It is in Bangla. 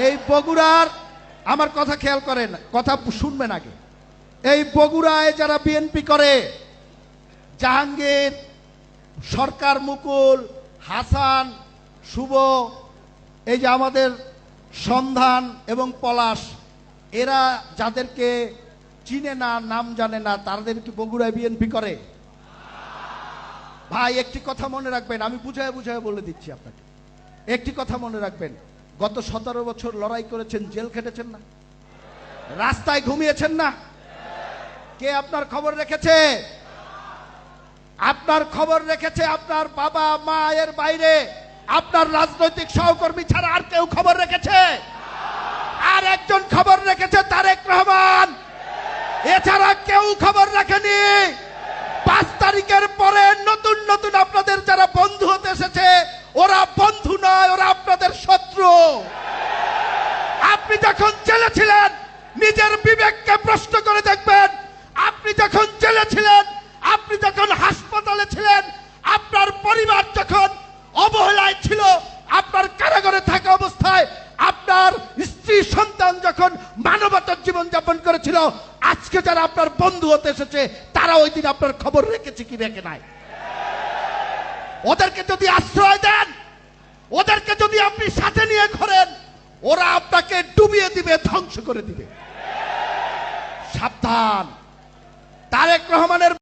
এই বগুড়ার আমার কথা খেয়াল করেন, কথা শুনবেন আগে। এই বগুড়ায় যারা বিএনপি করে, জাহাঙ্গীর, সরকার, মুকুল, হাসান, শুভ, এই যে আমাদের সন্ধান এবং পলাশ, এরা যাদেরকে চিনে না, নাম জানে না, তাদের কি বগুড়ায় বিএনপি করে? ভাই একটি কথা মনে রাখবেন, আমি বুঝায় বুঝায় বলে দিচ্ছি আপনাকে। একটি কথা মনে রাখবেন, গত 17 বছর লড়াই করেছেন, জেল খেটেছেন না, রাস্তায় ঘুমিয়েছেন না। কে আপনার খবর রেখেছে? আপনার খবর রেখেছে আপনার বাবা মা এর বাইরে আপনার রাজনৈতিক সহকর্মী ছাড়া আর কেউ খবর রেখেছে? আর একজন খবর রেখেছে, তারেক রহমান। এছাড়া কেউ খবর রাখেনি। 5 তারিখের পরে নতুন নতুন আপনাদের যারা বন্ধু হতে এসেছে, ওরা বন্ধু নয়, ওরা আপনাদের শত্রু। আপনি যখন জেলে ছিলেন, নিজের বিবেককে প্রশ্ন করে দেখবেন। আপনি যখন জেলে ছিলেন, আপনি যখন হাসপাতালে ছিলেন, আপনার পরিবার যখন অবহেলায় ছিল, আপনার কারাগারে থাকা অবস্থায় আপনার স্ত্রী সন্তান যখন মানবতার জীবন যাপন করেছিল, আজকে যারা আপনার বন্ধু হতে এসেছে, তারা ওই দিন আপনার খবর রেখেছে কি রেখে নাই? ওদেরকে যদি আশ্রয় দেন, ওদেরকে যদি আপনি সাথে নিয়ে ঘোরেন, ওরা আপনাকে ডুবিয়ে দিবে, ধ্বংস করে দিবে। সাবধান। তারেক রহমানের